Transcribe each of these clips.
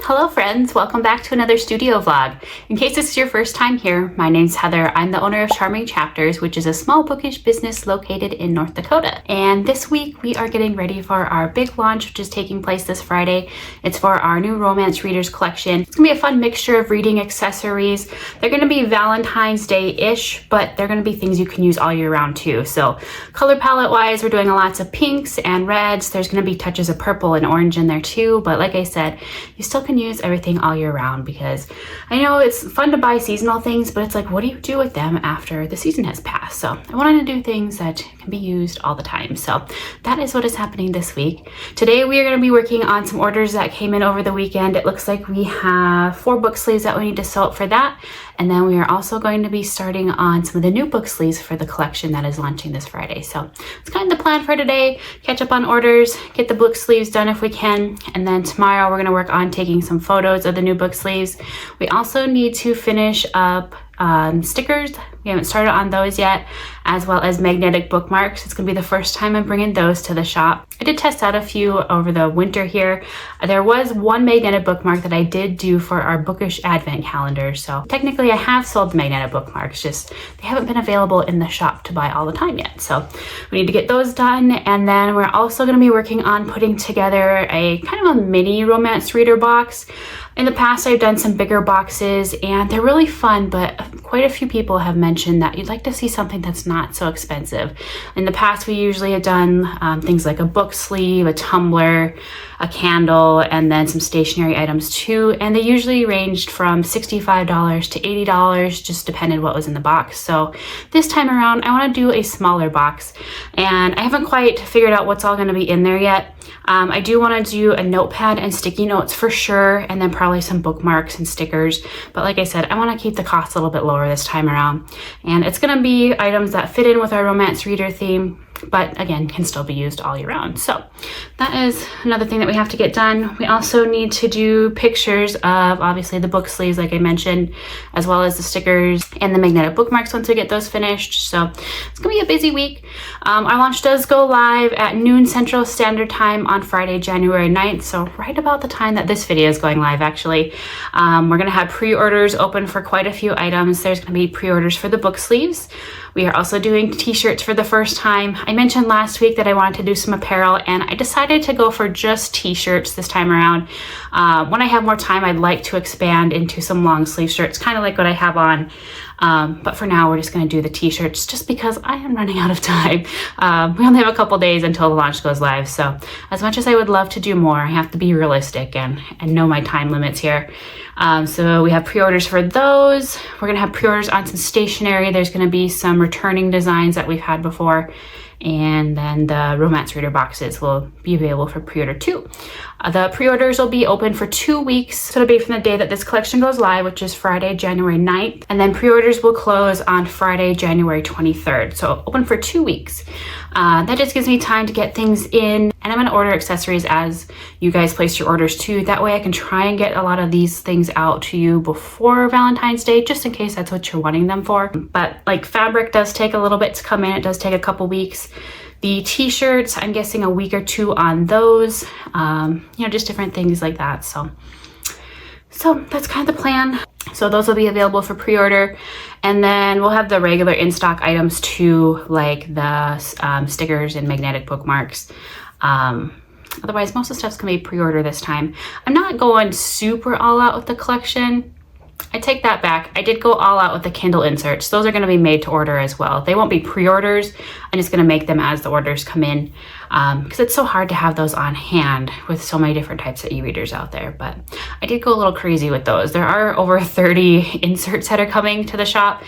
Hello friends, welcome back to another studio vlog. In case this is your first time here, my name's Heather. I'm the owner of Charming Chapters, which is a small bookish business located in North Dakota. And this week we are getting ready for our big launch, which is taking place this Friday. It's for our new romance readers collection. It's gonna be a fun mixture of reading accessories. They're gonna be Valentine's Day-ish, but they're gonna be things you can use all year round too. So color palette wise, we're doing lots of pinks and reds. There's gonna be touches of purple and orange in there too. But like I said, you still can use everything all year round, because I know it's fun to buy seasonal things, but it's like, what do you do with them after the season has passed? So I wanted to do things that can be used all the time. So that is what is happening this week. Today we are going to be working on some orders that came in over the weekend. It looks like we have 4 book sleeves that we need to sew up for that. And then we are also going to be starting on some of the new book sleeves for the collection that is launching this Friday. So it's kind of the plan for today. Catch up on orders, get the book sleeves done if we can. And then tomorrow we're going to work on taking some photos of the new book sleeves. We also need to finish up stickers. We haven't started on those yet, as well as magnetic bookmarks. It's going to be the first time I'm bringing those to the shop. I did test out a few over the winter here. There was one magnetic bookmark that I did do for our bookish advent calendar. So technically I have sold the magnetic bookmarks, just they haven't been available in the shop to buy all the time yet. So we need to get those done. And then we're also going to be working on putting together a kind of a mini romance reader box. In the past, I've done some bigger boxes and they're really fun, but quite a few people have mentioned that you'd like to see something that's not so expensive. In the past, we usually have done things like a book sleeve, a tumbler, a candle, and then some stationery items too. And they usually ranged from $65 to $80, just depended what was in the box. So this time around, I want to do a smaller box, and I haven't quite figured out what's all going to be in there yet. I do want to do a notepad and sticky notes for sure, and then probably some bookmarks and stickers. But like I said, I want to keep the cost a little bit lower this time around. And it's going to be items that fit in with our romance reader theme, but again, can still be used all year round. So that is another thing that we have to get done. We also need to do pictures of obviously the book sleeves, like I mentioned, as well as the stickers and the magnetic bookmarks once we get those finished. So it's gonna be a busy week. Our launch does go live at noon Central Standard Time on Friday, January 9th. So right about the time that this video is going live, actually. We're gonna have pre-orders open for quite a few items. There's gonna be pre-orders for the book sleeves. We are also doing t-shirts for the first time. I mentioned last week that I wanted to do some apparel, and I decided to go for just t-shirts this time around. When I have more time, I'd like to expand into some long sleeve shirts, kind of like what I have on. But for now, we're just going to do the t-shirts just because I am running out of time. We only have a couple days until the launch goes live. So as much as I would love to do more, I have to be realistic and know my time limits here. So we have pre-orders for those. We're going to have pre-orders on some stationery. There's going to be some returning designs that we've had before. And then the romance reader boxes will be available for pre-order too. The pre-orders will be open for 2 weeks. So it'll be from the day that this collection goes live, which is Friday, January 9th. And then pre-orders will close on Friday, January 23rd. So open for 2 weeks. That just gives me time to get things in. And I'm gonna order accessories as you guys place your orders too. That way I can try and get a lot of these things out to you before Valentine's Day, just in case that's what you're wanting them for. But like fabric does take a little bit to come in. It does take a couple weeks. The t-shirts, I'm guessing a week or 2 on those, you know, just different things like that. So that's kind of the plan. So those will be available for pre-order. And then we'll have the regular in-stock items too, like the stickers and magnetic bookmarks. Otherwise, most of the stuff's gonna be pre-order this time. I'm not going super all out with the collection. I take that back. I did go all out with the Kindle inserts. Those are going to be made to order as well. They won't be pre-orders. I'm just going to make them as the orders come in, because it's so hard to have those on hand with so many different types of e-readers out there. But I did go a little crazy with those. There are over 30 inserts that are coming to the shop,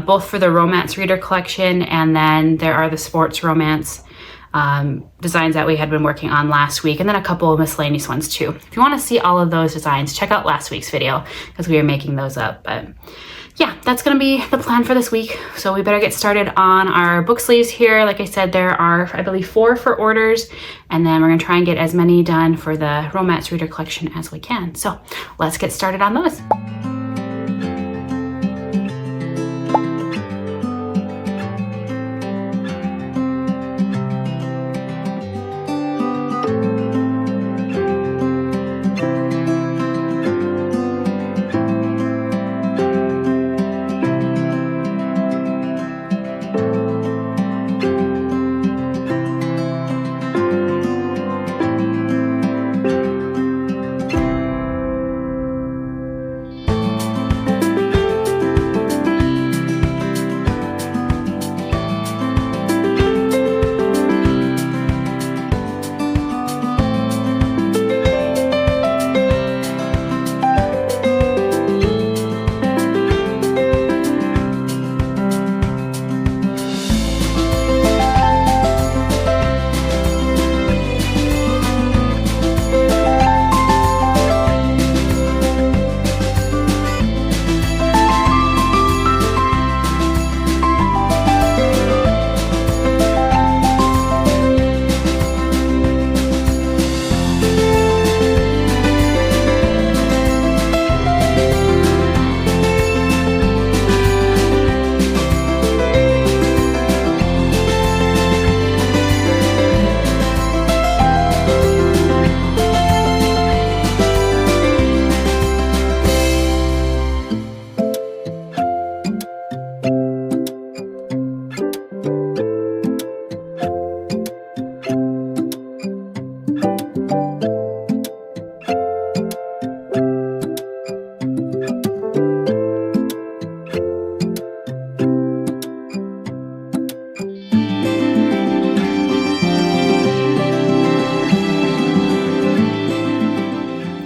both for the romance reader collection, and then there are the sports romance designs that we had been working on last week, and then a couple of miscellaneous ones too. If you want to see all of those designs, check out last week's video because we are making those up. But yeah, that's going to be the plan for this week. So we better get started on our book sleeves here. Like I said, there are, I believe, 4 for orders, and then we're going to try and get as many done for the romance reader collection as we can. So let's get started on those.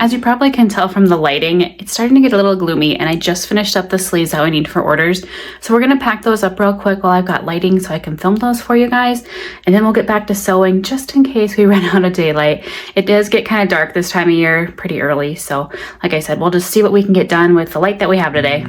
As you probably can tell from the lighting, it's starting to get a little gloomy, and I just finished up the sleeves that we need for orders. So we're gonna pack those up real quick while I've got lighting so I can film those for you guys. And then we'll get back to sewing just in case we run out of daylight. It does get kind of dark this time of year pretty early. So like I said, we'll just see what we can get done with the light that we have today.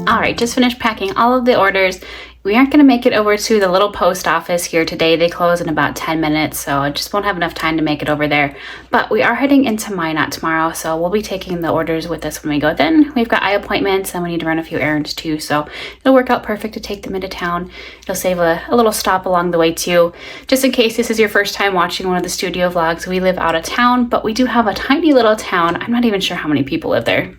Alright, just finished packing all of the orders. We aren't going to make it over to the little post office here today. They close in about 10 minutes, so I just won't have enough time to make it over there. But we are heading into Minot tomorrow, so we'll be taking the orders with us when we go. Then we've got eye appointments, and we need to run a few errands too, so it'll work out perfect to take them into town. It'll save a little stop along the way too. Just in case this is your first time watching one of the studio vlogs, we live out of town, but we do have a tiny little town. I'm not even sure how many people live there.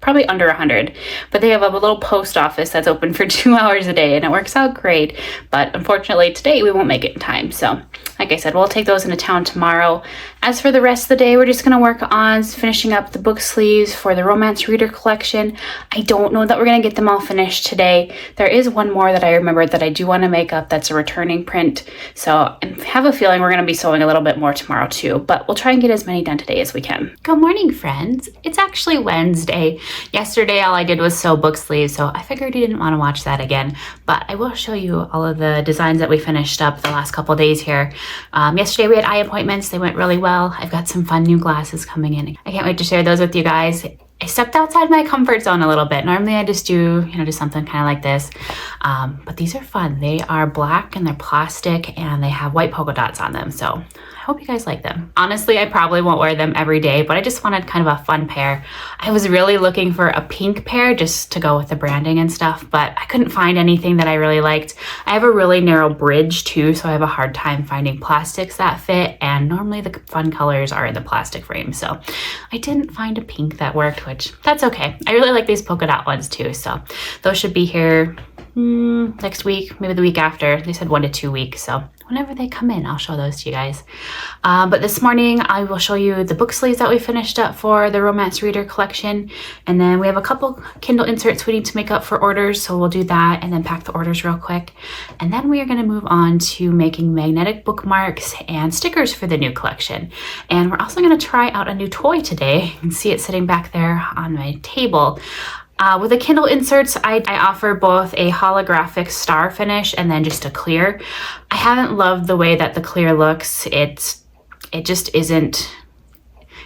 Probably under 100, but they have a little post office that's open for 2 hours a day, and it works out great. But unfortunately today we won't make it in time, so like I said, we'll take those into town tomorrow. As for the rest of the day, we're just going to work on finishing up the book sleeves for the romance reader collection. I don't know that we're going to get them all finished today. There is one more that I remembered that I do want to make up that's a returning print, so I have a feeling we're going to be sewing a little bit more tomorrow too, but we'll try and get as many done today as we can. Good morning, friends. It's actually Wednesday. Yesterday all I did was sew book sleeves, so I figured you didn't want to watch that again, but I will show you all of the designs that we finished up the last couple days here. Yesterday we had eye appointments. They went really well. I've got some fun new glasses coming in. I can't wait to share those with you guys. I stepped outside my comfort zone a little bit. Normally I just do, just something kind of like this. But these are fun. They are black and they're plastic and they have white polka dots on them. So I hope you guys like them. Honestly, I probably won't wear them every day, but I just wanted kind of a fun pair. I was really looking for a pink pair just to go with the branding and stuff, but I couldn't find anything that I really liked. I have a really narrow bridge too, so I have a hard time finding plastics that fit, and normally the fun colors are in the plastic frame. So I didn't find a pink that worked, which that's okay. I really like these polka dot ones too, so those should be here next week, maybe the week after. They said 1 to 2 weeks, so whenever they come in, I'll show those to you guys. But this morning, I will show you the book sleeves that we finished up for the Romance Reader collection. And then we have a couple Kindle inserts we need to make up for orders, so we'll do that and then pack the orders real quick. And then we are gonna move on to making magnetic bookmarks and stickers for the new collection. And we're also gonna try out a new toy today. You can see it sitting back there on my table. With the Kindle inserts, I offer both a holographic star finish and then just a clear. I haven't loved the way that the clear looks. It just isn't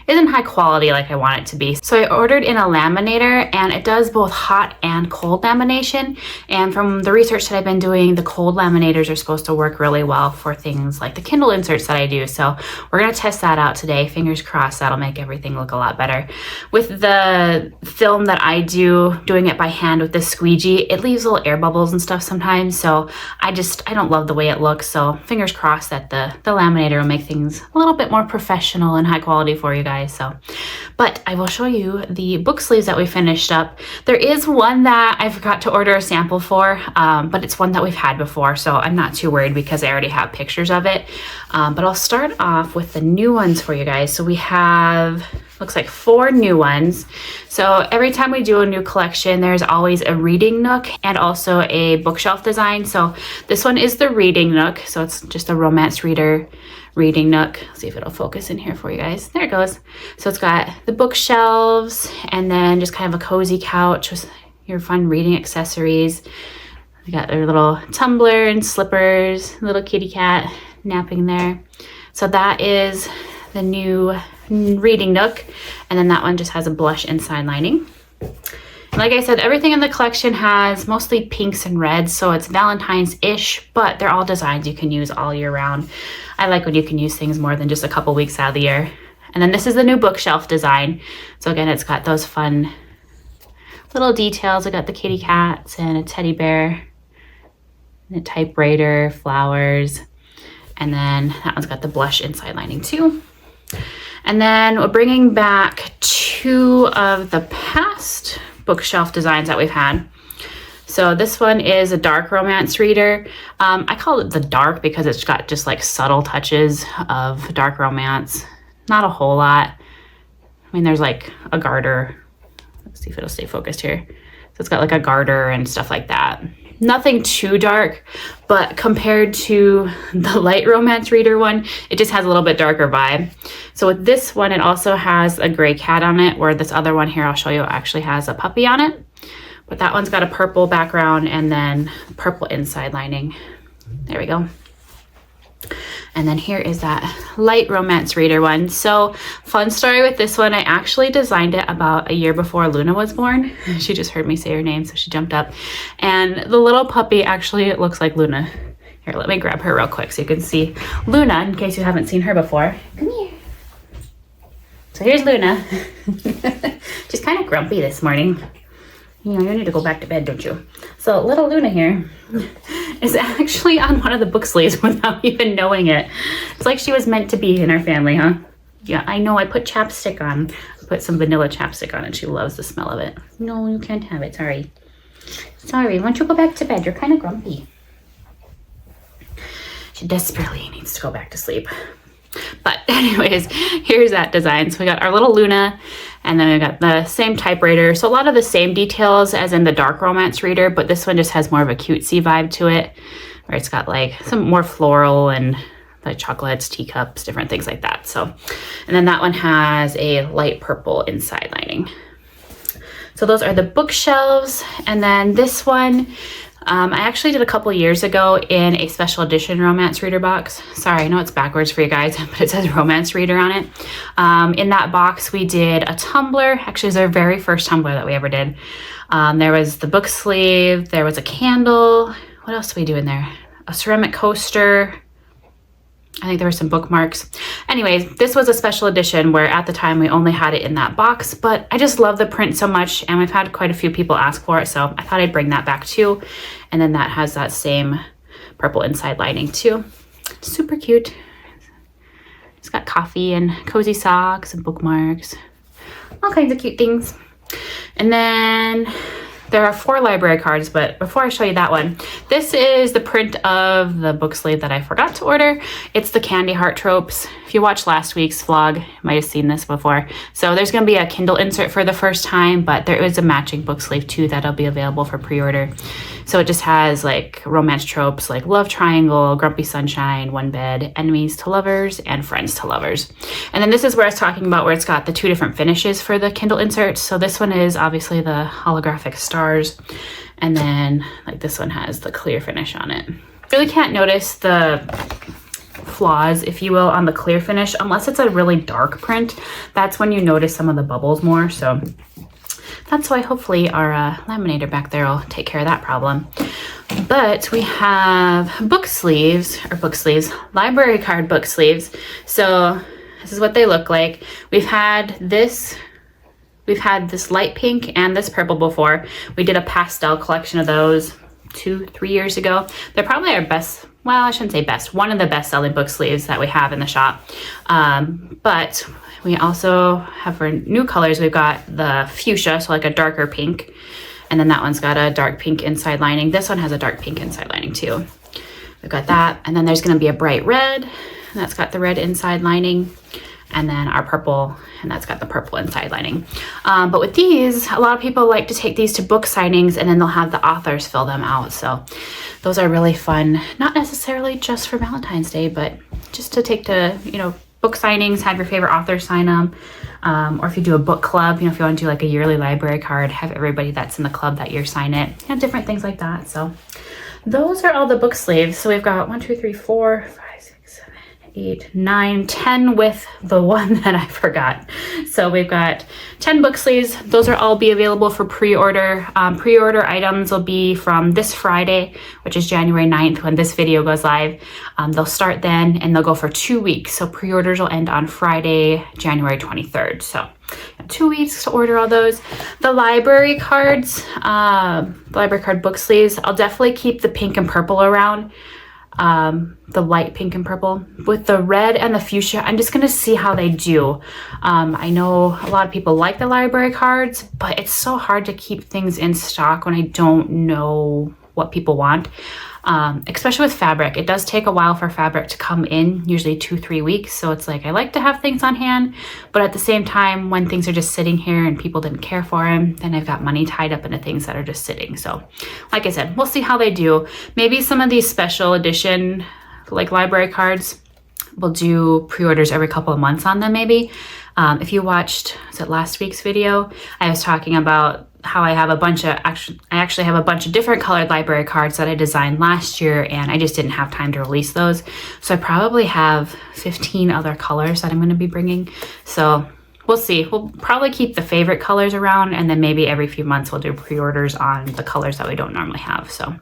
high quality like I want it to be. So I ordered in a laminator, and it does both hot and cold lamination. And from the research that I've been doing, the cold laminators are supposed to work really well for things like the Kindle inserts that I do. So we're gonna test that out today. Fingers crossed that'll make everything look a lot better. With the film that I do, doing it by hand with the squeegee, it leaves little air bubbles and stuff sometimes. So I don't love the way it looks. So fingers crossed that the laminator will make things a little bit more professional and high quality for you guys. But I will show you the book sleeves that we finished up. There is one that I forgot to order a sample for, but it's one that we've had before, so I'm not too worried because I already have pictures of it. But I'll start off with the new ones for you guys. So we have, looks like 4 new ones. So every time we do a new collection, there's always a reading nook and also a bookshelf design. So this one is the reading nook. So it's just a Romance Reader reading nook. Let's see if it'll focus in here for you guys. There it goes. So it's got the bookshelves and then just kind of a cozy couch with your fun reading accessories. We got their little tumbler and slippers, little kitty cat napping there. So that is the new reading nook. And then that one just has a blush inside lining. Like I said, everything in the collection has mostly pinks and reds, so it's Valentine's-ish, but they're all designs you can use all year round. I like when you can use things more than just a couple weeks out of the year. And then this is the new bookshelf design. So again, it's got those fun little details. I got the kitty cats and a teddy bear, and a typewriter, flowers, and then that one's got the blush inside lining too. And then we're bringing back 2 of the past bookshelf designs that we've had. So this one is a dark romance reader. I call it the dark because it's got just like subtle touches of dark romance. Not a whole lot. I mean, there's like a garter. Let's see if it'll stay focused here. So it's got like a garter and stuff like that. Nothing too dark, but compared to the light romance reader one, it just has a little bit darker vibe. So with this one, it also has a gray cat on it, where this other one here I'll show you actually has a puppy on it. But that one's got a purple background and then purple inside lining. There we go. And then here is that light romance reader one. So fun story with this one, I actually designed it about a year before Luna was born. She just heard me say her name, so she jumped up. And the little puppy actually looks like Luna. Here, let me grab her real quick so you can see Luna in case you haven't seen her before. Come here. So here's Luna. She's kind of grumpy this morning. You need to go back to bed, don't you? So little Luna here is actually on one of the book sleeves without even knowing it. It's like she was meant to be in our family, huh? Yeah, I know. I put chapstick on. I put some vanilla chapstick on and she loves the smell of it. No, you can't have it. Sorry. Sorry. Why don't you go back to bed? You're kind of grumpy. She desperately needs to go back to sleep. But anyways, here's that design. So we got our little Luna, and then we got the same typewriter. So a lot of the same details as in the dark romance reader, but this one just has more of a cutesy vibe to it, where it's got like some more floral and like chocolates, teacups, different things like that. So, and then that one has a light purple inside lining. So those are the bookshelves. And then this one, I actually did a couple years ago in a special edition romance reader box. Sorry, I know it's backwards for you guys, but it says romance reader on it. In that box, we did a tumbler. Actually, it was our very first tumbler that we ever did. There was the book sleeve, there was a candle. What else did we do in there? A ceramic coaster. I think there were some bookmarks. Anyways, this was a special edition where at the time we only had it in that box, but I just love the print so much and we've had quite a few people ask for it, so I thought I'd bring that back too. And then that has that same purple inside lining too. Super cute. It's got coffee and cozy socks and bookmarks, all kinds of cute things. And then there are 4 library cards, but before I show you that one, this is the print of the book sleeve that I forgot to order. It's the Candy Heart Tropes. If you watched last week's vlog, you might have seen this before. So there's gonna be a Kindle insert for the first time, but there is a matching book sleeve too that'll be available for pre-order. So it just has like romance tropes like love triangle, grumpy sunshine, one bed, enemies to lovers, and friends to lovers. And then this is where I was talking about where it's got the 2 different finishes for the Kindle inserts. So this one is obviously the holographic stars, and then like this one has the clear finish on it. Really can't notice the flaws, if you will, on the clear finish unless it's a really dark print. That's when you notice some of the bubbles more. So that's why hopefully our laminator back there will take care of that problem. But we have book sleeves, library card book sleeves. So this is what they look like. We've had this light pink and this purple before. We did a pastel collection of those 2-3 years ago. They're probably our best, well, I shouldn't say best, one of the best selling book sleeves that we have in the shop. But we also have for new colors, we've got the fuchsia, so like a darker pink. And then that one's got a dark pink inside lining. This one has a dark pink inside lining too. We've got that. And then there's gonna be a bright red, and that's got the red inside lining. And then our purple, and that's got the purple inside lining. But with these, a lot of people like to take these to book signings and then they'll have the authors fill them out. So those are really fun, not necessarily just for Valentine's Day, but just to take to, you know, book signings, have your favorite author sign them. Or if you do a book club, you know, if you want to do like a yearly library card, have everybody that's in the club that year sign it, and different things like that. So those are all the book sleeves. So we've got 1, 2, 3, 4, 5, 6, 7, 8, 9, 10 with the one that I forgot. So we've got 10 book sleeves. Those are all be available for pre-order. Pre-order items will be from this Friday, which is January 9th when this video goes live. They'll start then and they'll go for 2 weeks. So pre-orders will end on Friday, January 23rd. So 2 weeks to order all those. The library cards, library card book sleeves, I'll definitely keep the pink and purple around. The light pink and purple. With the red and the fuchsia, I'm just gonna see how they do. I know a lot of people like the library cards, but it's so hard to keep things in stock when I don't know what people want. Especially with fabric. It does take a while for fabric to come in, usually 2-3 weeks. So it's like, I like to have things on hand, but at the same time, when things are just sitting here and people didn't care for them, then I've got money tied up into things that are just sitting. So like I said, we'll see how they do. Maybe some of these special edition, like library cards, we'll do pre-orders every couple of months on them maybe. If you watched, was it last week's video? I was talking about how I have a bunch of, I actually have a bunch of different colored library cards that I designed last year and I just didn't have time to release those. So I probably have 15 other colors that I'm going to be bringing. So we'll see. We'll probably keep the favorite colors around and then maybe every few months we'll do pre-orders on the colors that we don't normally have. So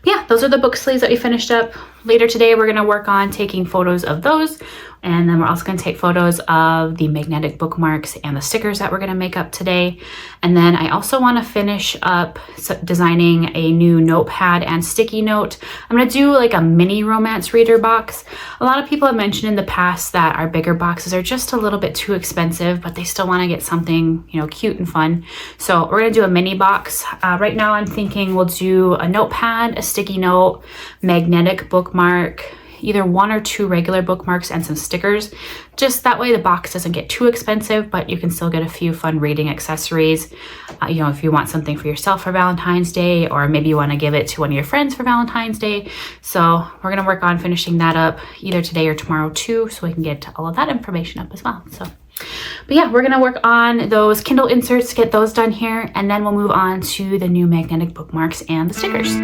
yeah, those are the book sleeves that we finished up. Later today, we're going to work on taking photos of those. And then we're also going to take photos of the magnetic bookmarks and the stickers that we're going to make up today. And then I also want to finish up designing a new notepad and sticky note. I'm going to do like a mini romance reader box. A lot of people have mentioned in the past that our bigger boxes are just a little bit too expensive, but they still want to get something, you know, cute and fun. So we're going to do a mini box. Right now I'm thinking we'll do a notepad, a sticky note, magnetic bookmark, either 1 or 2 regular bookmarks and some stickers. Just that way the box doesn't get too expensive, but you can still get a few fun reading accessories. You know, if you want something for yourself for Valentine's Day, or maybe you want to give it to one of your friends for Valentine's Day. So we're going to work on finishing that up either today or tomorrow too, so we can get all of that information up as well. So But yeah, we're gonna work on those Kindle inserts, get those done here, and then we'll move on to the new magnetic bookmarks and the stickers.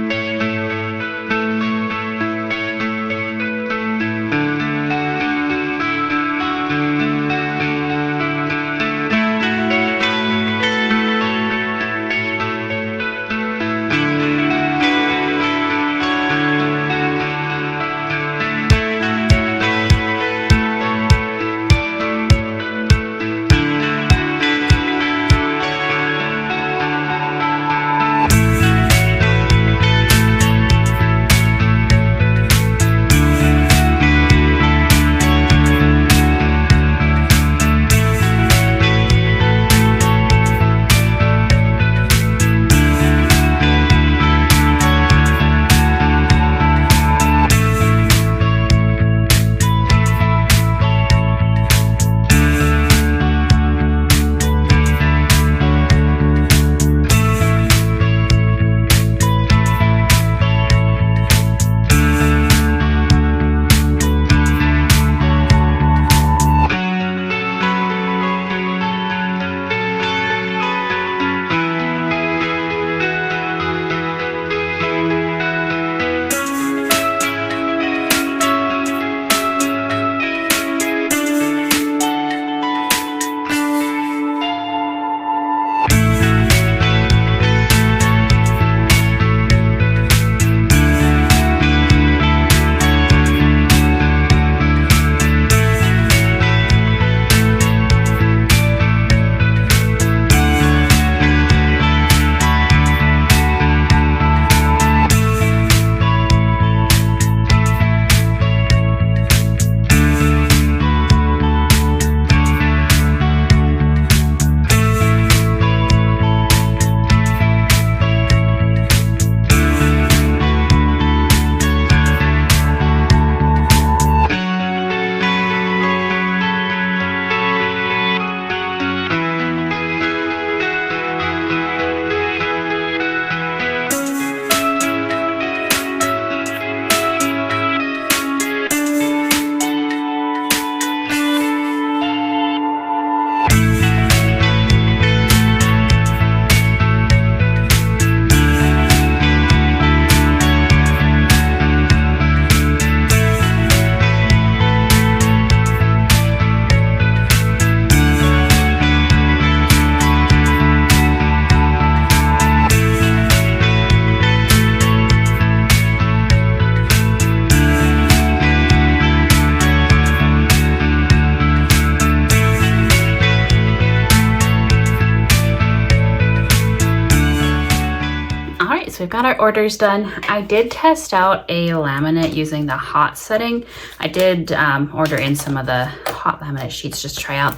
So we've got our orders done. I did test out a laminate using the hot setting. I did order in some of the hot laminate sheets just to try out.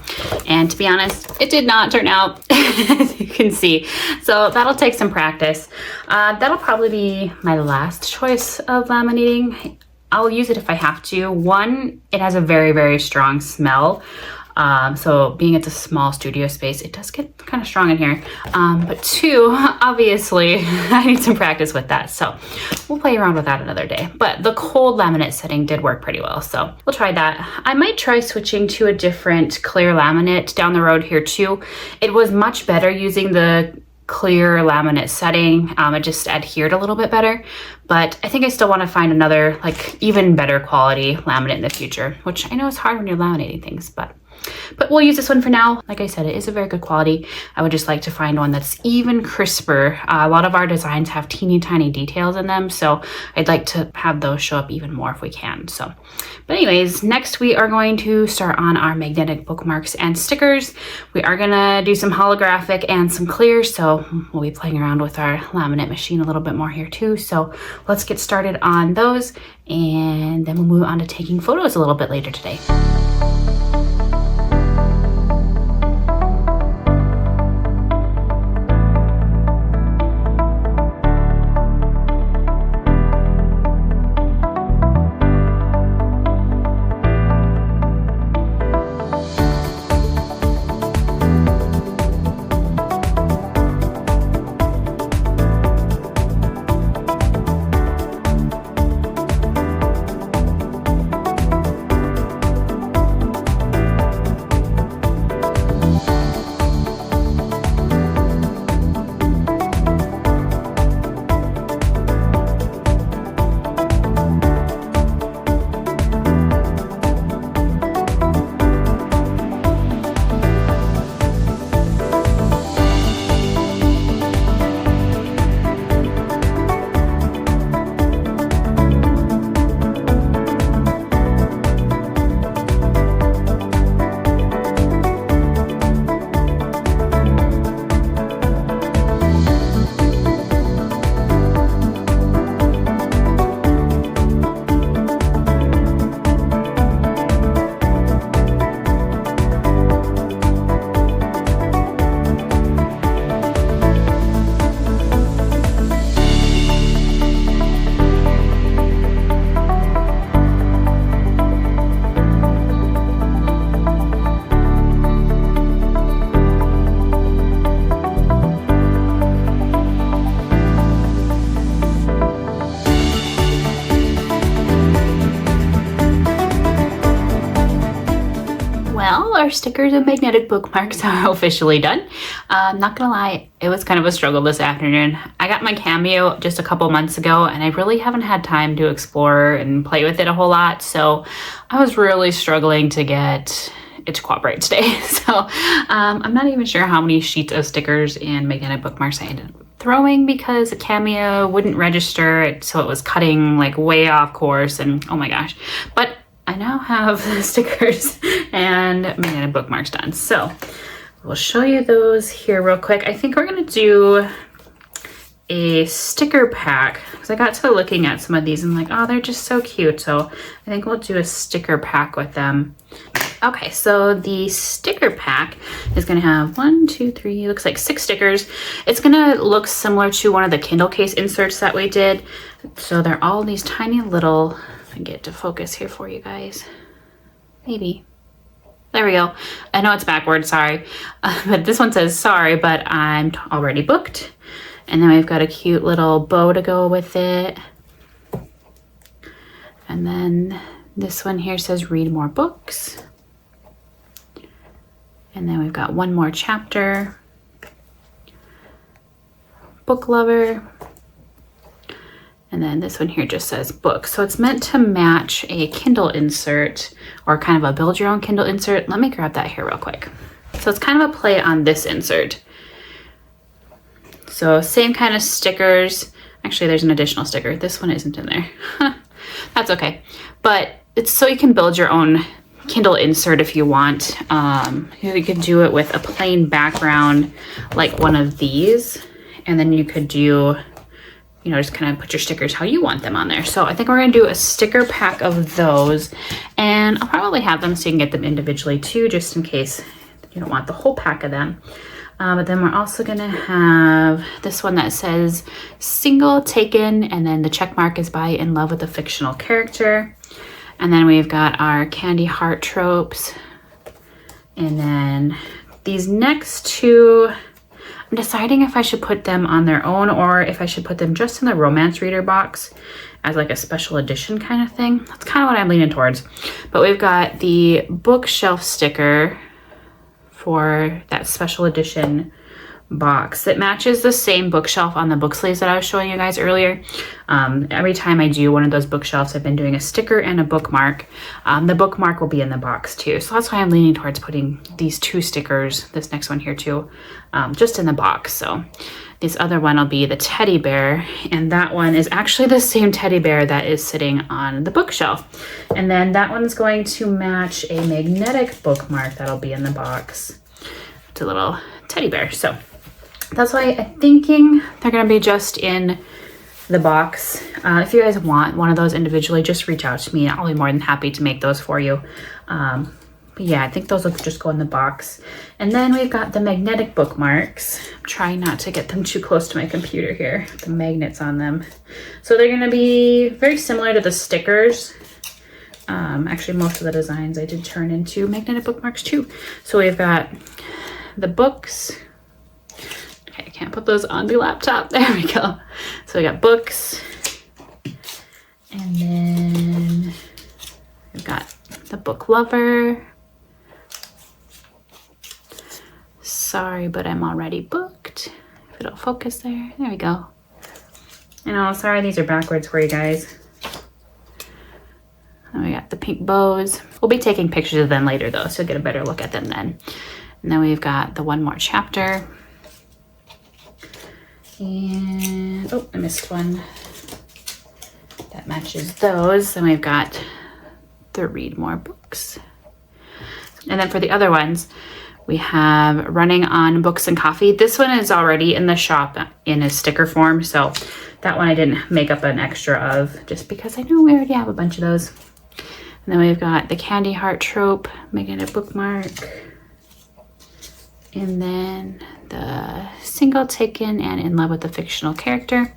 And to be honest, it did not turn out, as you can see. So that'll take some practice. That'll probably be my last choice of laminating. I'll use it if I have to. One, it has a very, very strong smell. So being it's a small studio space, it does get kind of strong in here. But two, obviously, I need some practice with that. So we'll play around with that another day. But the cold laminate setting did work pretty well. So we'll try that. I might try switching to a different clear laminate down the road here too. It was much better using the clear laminate setting. It just adhered a little bit better, but I think I still want to find another like even better quality laminate in the future, which I know is hard when you're laminating things, but we'll use this one for now. Like I said, it is a very good quality. I would just like to find one that's even crisper. A lot of our designs have teeny tiny details in them, so I'd like to have those show up even more if we can. So, but anyways, next we are going to start on our magnetic bookmarks and stickers. We are gonna do some holographic and some clear, so we'll be playing around with our laminate machine a little bit more here too. So let's get started on those, and then we'll move on to taking photos a little bit later today. well, our stickers and magnetic bookmarks are officially done. Not gonna lie, it was kind of a struggle this afternoon. I got my Cameo just a couple months ago and I really haven't had time to explore and play with it a whole lot. So I was really struggling to get it to cooperate today. So I'm not even sure how many sheets of stickers and magnetic bookmarks I ended up throwing because the Cameo wouldn't register, so it was cutting like way off course, and oh my gosh. But I now have stickers and magnetic bookmarks done. So we'll show you those here real quick. I think we're gonna do a sticker pack because I got to looking at some of these and like, oh, they're just so cute. So I think we'll do a sticker pack with them. Okay, so the sticker pack is gonna have 1, 2, 3, looks like 6 stickers. It's gonna look similar to one of the Kindle case inserts that we did. So they're all these tiny little, if I can get to focus here for you guys, maybe. There we go. I know it's backwards, sorry. But this one says, sorry, but I'm already booked. And then we've got a cute little bow to go with it. And then this one here says, read more books. And then we've got one more chapter, book lover. And then this one here just says book. So it's meant to match a Kindle insert or kind of a build your own Kindle insert. Let me grab that here real quick. So it's kind of a play on this insert. So same kind of stickers. Actually, there's an additional sticker. This one isn't in there. That's okay. But it's so you can build your own Kindle insert if you want. You could do it with a plain background like one of these, and then you could do, you know, just kind of put your stickers how you want them on there. So I think we're gonna do a sticker pack of those, and I'll probably have them so you can get them individually too, just in case you don't want the whole pack of them. But then we're also gonna have this one that says single taken, and then the check mark is by in love with a fictional character. And then we've got our candy heart tropes. And then these next two, I'm deciding if I should put them on their own or if I should put them just in the romance reader box as like a special edition kind of thing. That's kind of what I'm leaning towards. But we've got the bookshelf sticker for that special edition box that matches the same bookshelf on the book sleeves that I was showing you guys earlier. Every time I do one of those bookshelves, I've been doing a sticker and a bookmark. The bookmark will be in the box too. So that's why I'm leaning towards putting these 2 stickers, this next one here too, just in the box. So this other one will be the teddy bear, and that one is actually the same teddy bear that is sitting on the bookshelf. And then that one's going to match a magnetic bookmark that'll be in the box. It's a little teddy bear. So that's why I'm thinking they're gonna be just in the box. If you guys want one of those individually, just reach out to me. I'll be more than happy to make those for you. But yeah, I think those will just go in the box. And then we've got the magnetic bookmarks. I'm trying not to get them too close to my computer here, the magnets on them. So they're gonna be very similar to the stickers. Actually, most of the designs I did turn into magnetic bookmarks too. So we've got the books. Okay, I can't put those on the laptop. There we go. So we got books. And then we've got the book lover. Sorry, but I'm already booked. If it'll focus there. There we go. I know, sorry these are backwards for you guys. And we got the pink bows. We'll be taking pictures of them later though, so get a better look at them then. And then we've got the one more chapter. And, oh, I missed one. That matches those. Then we've got the read more books. And then for the other ones, we have running on books and coffee. This one is already in the shop in a sticker form. So that one I didn't make up an extra of just because I know we already have a bunch of those. And then we've got the candy heart trope, making a bookmark. And then the single taken and in love with a fictional character.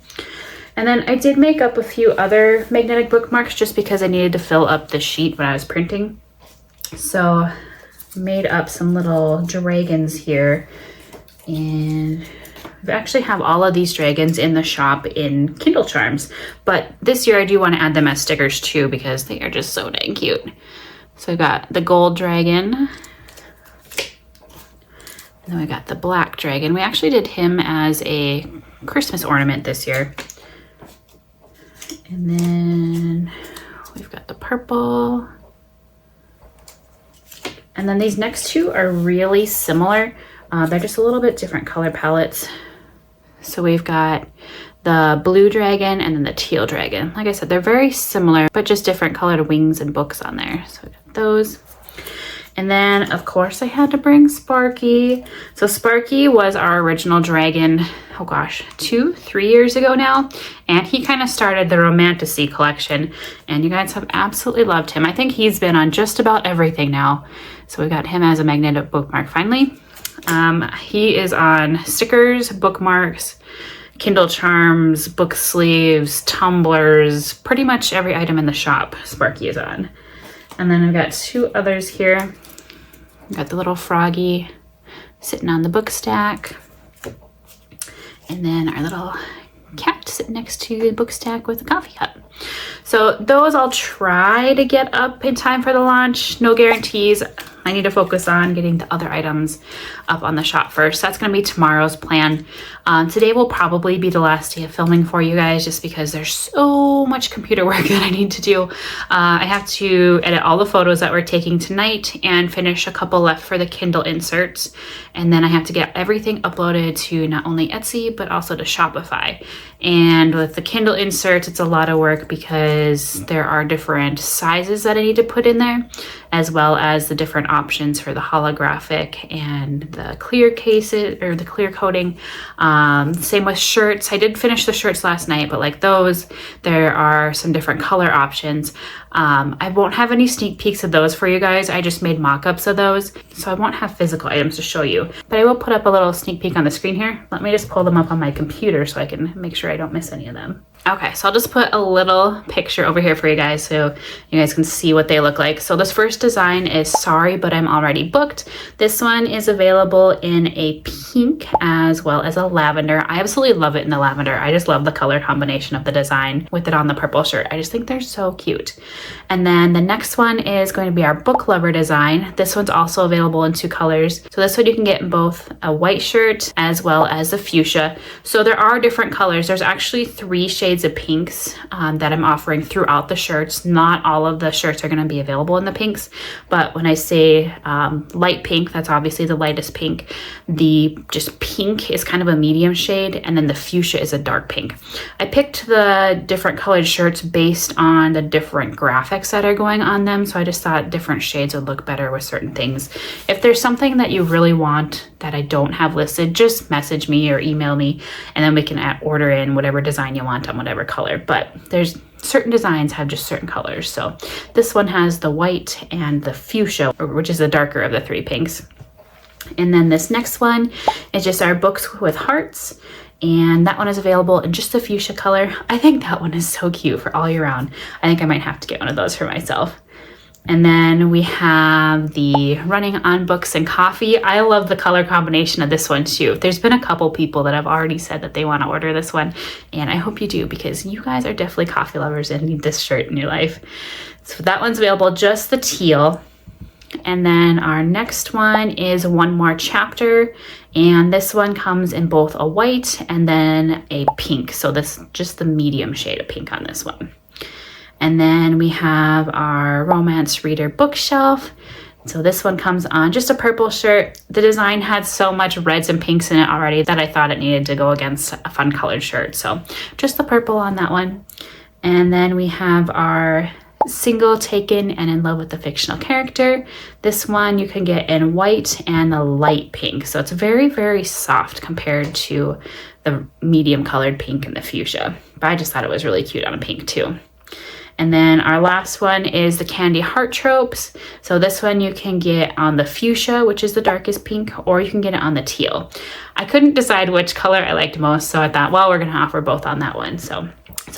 And then I did make up a few other magnetic bookmarks just because I needed to fill up the sheet when I was printing. So made up some little dragons here, and I actually have all of these dragons in the shop in Kindle charms, but this year I do want to add them as stickers too because they are just so dang cute. So I got the gold dragon, And then we got the black dragon. We actually did him as a Christmas ornament this year. And then we've got the purple. And then these next two are really similar. They're just a little bit different color palettes. So we've got the blue dragon and then the teal dragon. Like I said, they're very similar, but just different colored wings and books on there. So we got those. And then of course I had to bring Sparky. So Sparky was our original dragon, oh gosh, 2-3 years ago now. And he kind of started the Romantasy collection, and you guys have absolutely loved him. I think he's been on just about everything now. So we got him as a magnetic bookmark finally. He is on stickers, bookmarks, Kindle charms, book sleeves, tumblers, pretty much every item in the shop Sparky is on. And then I've got two others here. We've got the little froggy sitting on the book stack. And then our little cat sitting next to the book stack with a coffee cup. So those I'll try to get up in time for the launch. No guarantees. I need to focus on getting the other items up on the shop first. That's going to be tomorrow's plan. Today will probably be the last day of filming for you guys, just because there's so much computer work that I need to do. I have to edit all the photos that we're taking tonight and finish a couple left for the Kindle inserts. And then I have to get everything uploaded to not only Etsy, but also to Shopify. And with the Kindle inserts, it's a lot of work because there are different sizes that I need to put in there, as well as the different options for the holographic and the clear cases or the clear coating. Same with shirts. I did finish the shirts last night, but like those, there are some different color options. I won't have any sneak peeks of those for you guys. I just made mock-ups of those, so I won't have physical items to show you, but I will put up a little sneak peek on the screen here. Let me just pull them up on my computer so I can make sure I don't miss any of them. Okay, so I'll just put a little picture over here for you guys so you guys can see what they look like. So this first design is Sorry, But I'm Already Booked. This one is available in a pink as well as a lavender. I absolutely love it in the lavender. I just love the color combination of the design with it on the purple shirt. I just think they're so cute. And then the next one is going to be our Book Lover design. This one's also available in 2 colors. So this one you can get in both a white shirt as well as the fuchsia. So there are different colors. There's actually 3 shades of pinks that I'm offering throughout the shirts. Not all of the shirts are going to be available in the pinks, but when I say light pink, that's obviously the lightest pink. The just pink is kind of a medium shade, and then the fuchsia is a dark pink. I picked the different colored shirts based on the different graphics that are going on them, so I just thought different shades would look better with certain things. If there's something that you really want that I don't have listed, just message me or email me, and then we can order in whatever design you want on whatever color. But there's certain designs have just certain colors. So this one has the white and the fuchsia, which is the darker of the 3 pinks. And then this next one is just our books with hearts. And that one is available in just the fuchsia color. I think that one is so cute for all year round. I think I might have to get one of those for myself. And then we have the Running on Books and Coffee. I love the color combination of this one too. There's been a couple people that have already said that they want to order this one, and I hope you do, because you guys are definitely coffee lovers and need this shirt in your life. So that one's available, just the teal. And then our next one is One More Chapter, and this one comes in both a white and then a pink. So this just the medium shade of pink on this one. And then we have our Romance Reader Bookshelf. So this one comes on just a purple shirt. The design had so much reds and pinks in it already that I thought it needed to go against a fun colored shirt. So just the purple on that one. And then we have our Single, Taken, and in Love with the Fictional Character. This one you can get in white and a light pink. So it's very, very soft compared to the medium colored pink and the fuchsia. But I just thought it was really cute on a pink too. And then our last one is the Candy Heart Tropes. So this one you can get on the fuchsia, which is the darkest pink, or you can get it on the teal. I couldn't decide which color I liked most, so I thought, well, we're going to offer both on that one. So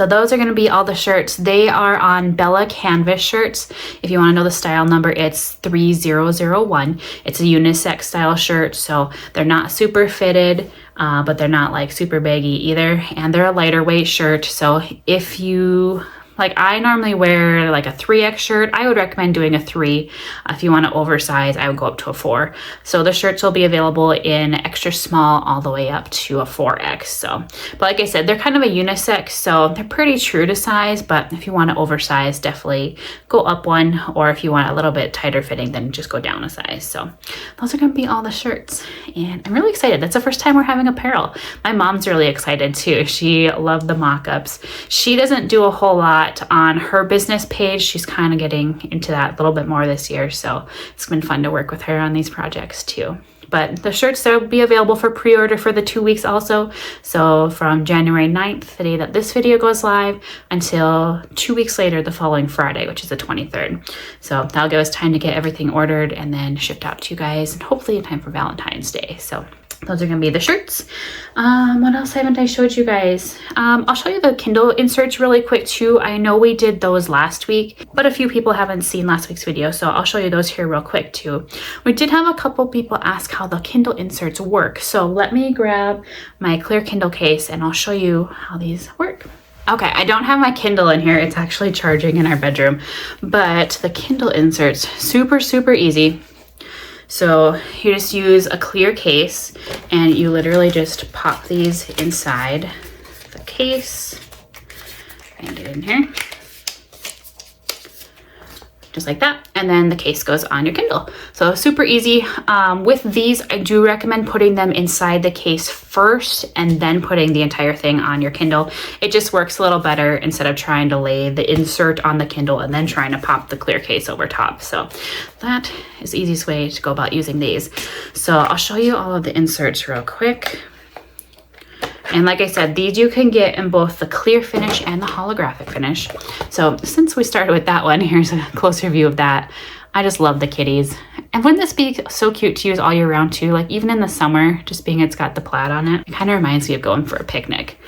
those are going to be all the shirts. They are on Bella Canvas shirts. If you want to know the style number, it's 3001. It's a unisex style shirt, so they're not super fitted, but they're not like super baggy either. And they're a lighter weight shirt, so if you Like I normally wear like a 3X shirt. I would recommend doing a 3. If you want to oversize, I would go up to a 4. So the shirts will be available in extra small all the way up to a 4X. So, but like I said, they're kind of a unisex, so they're pretty true to size, but if you want to oversize, definitely go up one, or if you want a little bit tighter fitting, then just go down a size. So those are going to be all the shirts, and I'm really excited. That's the first time we're having apparel. My mom's really excited too. She loved the mock-ups. She doesn't do a whole lot on her business page. She's kind of getting into that a little bit more this year, so it's been fun to work with her on these projects too. But the shirts will be available for pre-order for the 2 weeks also. So from January 9th, the day that this video goes live, until 2 weeks later, the following Friday, which is the 23rd. So that'll give us time to get everything ordered and then shipped out to you guys, and hopefully in time for Valentine's Day. So those are going to be the shirts. What else haven't I showed you guys? I'll show you the Kindle inserts really quick too. I know we did those last week, but a few people haven't seen last week's video, so I'll show you those here real quick too. We did have a couple people ask how the Kindle inserts work, so let me grab my clear Kindle case and I'll show you how these work. Okay, I don't have my Kindle in here. It's actually charging in our bedroom, but the Kindle inserts, super, super easy. So you just use a clear case and you literally just pop these inside the case and get in here. Just like that, and then the case goes on your Kindle. So super easy. With these, I do recommend putting them inside the case first and then putting the entire thing on your Kindle. It just works a little better instead of trying to lay the insert on the Kindle and then trying to pop the clear case over top. So that is the easiest way to go about using these. So I'll show you all of the inserts real quick. And like I said, these you can get in both the clear finish and the holographic finish. So since we started with that one, here's a closer view of that. I just love the kitties. And wouldn't this be so cute to use all year round too? Like even in the summer, just being it's got the plaid on it. It kind of reminds me of going for a picnic.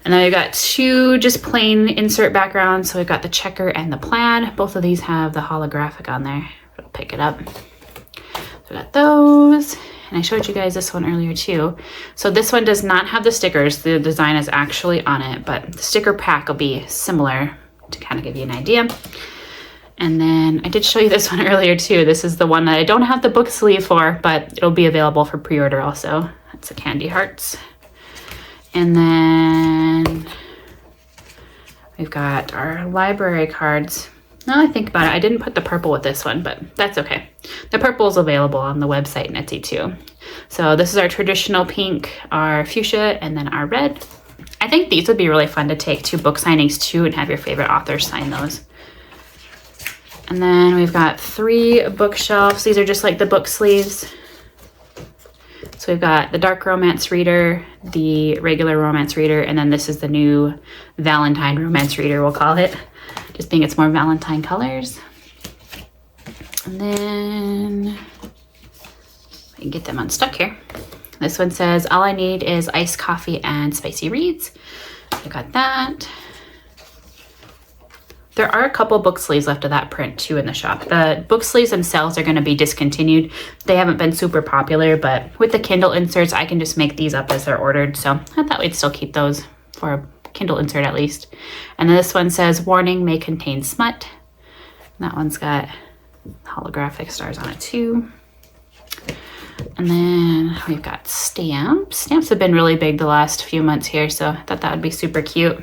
And then we've got 2 just plain insert backgrounds. So we've got the checker and the plaid. Both of these have the holographic on there. I'll pick it up. So we got those. And I showed you guys this one earlier too. So this one does not have the stickers. The design is actually on it, but the sticker pack will be similar to kind of give you an idea. And then I did show you this one earlier too. This is the one that I don't have the book sleeve for, but it'll be available for pre-order also. That's the candy hearts. And then we've got our library cards. Now I think about it, I didn't put the purple with this one, but that's okay. The purple is available on the website and Etsy too. So this is our traditional pink, our fuchsia, and then our red. I think these would be really fun to take to book signings too and have your favorite authors sign those. And then we've got 3 bookshelves. These are just like the book sleeves. So we've got the dark romance reader, the regular romance reader, and then this is the new Valentine romance reader, we'll call it. Just being it's more Valentine colors. And then I can get them unstuck here. This one says, all I need is iced coffee and spicy reads. I got that. There are a couple book sleeves left of that print too in the shop. The book sleeves themselves are going to be discontinued. They haven't been super popular, but with the Kindle inserts, I can just make these up as they're ordered. So I thought we'd still keep those for a Kindle insert at least. And then this one says, warning, may contain smut. And that one's got holographic stars on it too. And then we've got stamps. Stamps have been really big the last few months here, so I thought that would be super cute.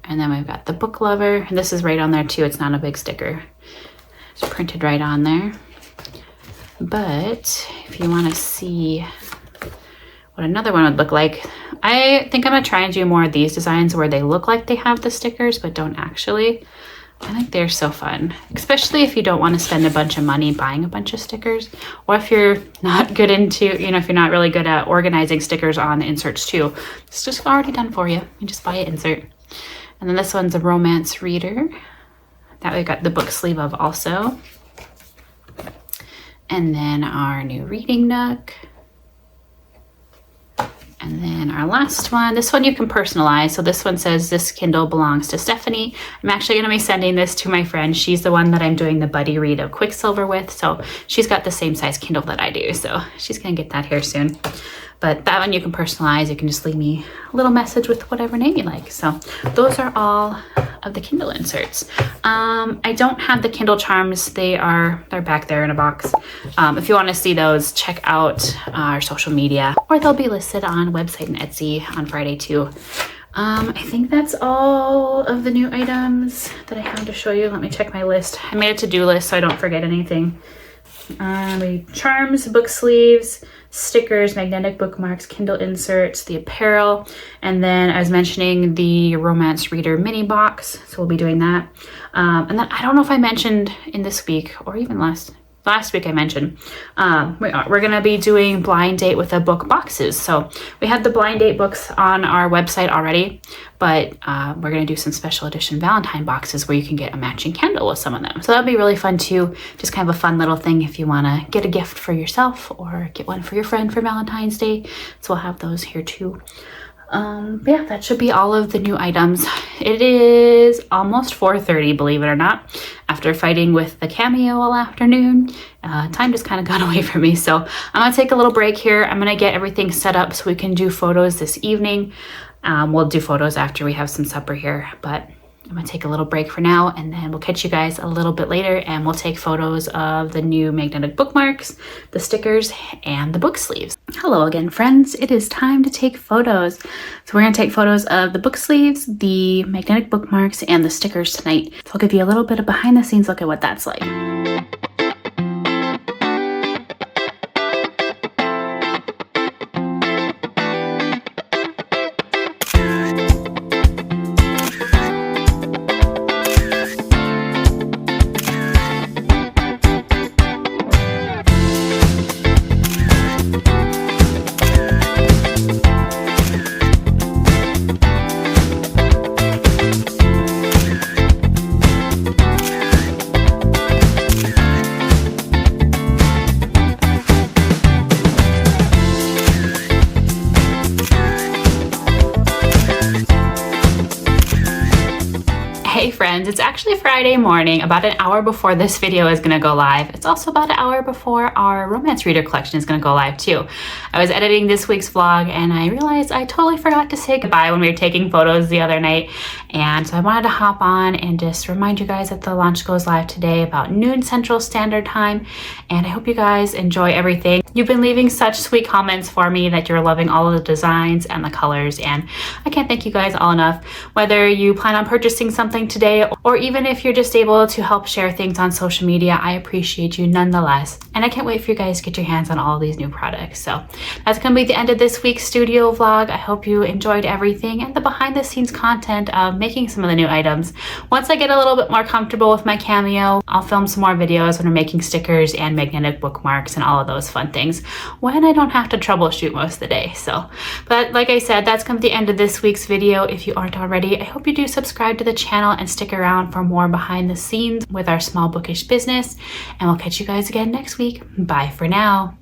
And then we've got the book lover. And this is right on there too. It's not a big sticker. It's printed right on there. But if you want to see what another one would look like, I think I'm going to try and do more of these designs where they look like they have the stickers but don't actually. I think they're so fun, especially if you don't want to spend a bunch of money buying a bunch of stickers, or if you're not good into, if you're not really good at organizing stickers on the inserts too. It's just already done for you. You just buy an insert. And then this one's a romance reader that we got the book sleeve of also. And then our new reading nook. And then our last one, this one you can personalize. So this one says, this Kindle belongs to Stephanie. I'm actually going to be sending this to my friend. She's the one that I'm doing the buddy read of Quicksilver with. So she's got the same size Kindle that I do. So she's going to get that here soon. But that one you can personalize. You can just leave me a little message with whatever name you like. So those are all of the Kindle inserts. I don't have the Kindle charms. They're back there in a box. If you want to see those, check out our social media, or they'll be listed on website and Etsy on Friday too. I think that's all of the new items that I have to show you. Let me check my list. I made a to-do list so I don't forget anything. Charms, book sleeves, stickers, magnetic bookmarks, Kindle inserts, the apparel, and then I was mentioning the romance reader mini box, so we'll be doing that. And then I don't know if I mentioned in this week or even last week I mentioned, we're going to be doing blind date with the book boxes. So we have the blind date books on our website already, but we're going to do some special edition Valentine boxes where you can get a matching candle with some of them. So that'll be really fun too. Just kind of a fun little thing if you want to get a gift for yourself or get one for your friend for Valentine's Day. So we'll have those here too. Yeah, that should be all of the new items. It is almost 4:30, believe it or not. After fighting with the cameo all afternoon, time just kind of got away from me. So I'm gonna take a little break here. I'm gonna get everything set up so we can do photos this evening. We'll do photos after we have some supper here, but I'm gonna take a little break for now, and then we'll catch you guys a little bit later, and we'll take photos of the new magnetic bookmarks, the stickers, and the book sleeves. Hello again, friends. It is time to take photos. So we're gonna take photos of the book sleeves, the magnetic bookmarks, and the stickers tonight. So I'll give you a little bit of behind the scenes look at what that's like. Hey friends, it's actually Friday morning, about an hour before this video is gonna go live. It's also about an hour before our romance reader collection is gonna go live too. I was editing this week's vlog and I realized I totally forgot to say goodbye when we were taking photos the other night. And so I wanted to hop on and just remind you guys that the launch goes live today about noon Central Standard Time. And I hope you guys enjoy everything. You've been leaving such sweet comments for me that you're loving all of the designs and the colors, and I can't thank you guys all enough. Whether you plan on purchasing something today or even if you're just able to help share things on social media, I appreciate you nonetheless. And I can't wait for you guys to get your hands on all of these new products. So that's gonna be the end of this week's studio vlog. I hope you enjoyed everything and the behind the scenes content of making some of the new items. Once I get a little bit more comfortable with my cameo, I'll film some more videos when we're making stickers and magnetic bookmarks and all of those fun things when I don't have to troubleshoot most of the day. So, but like I said, that's come to the end of this week's video. If you aren't already, I hope you do subscribe to the channel and stick around for more behind the scenes with our small bookish business. And we'll catch you guys again next week. Bye for now.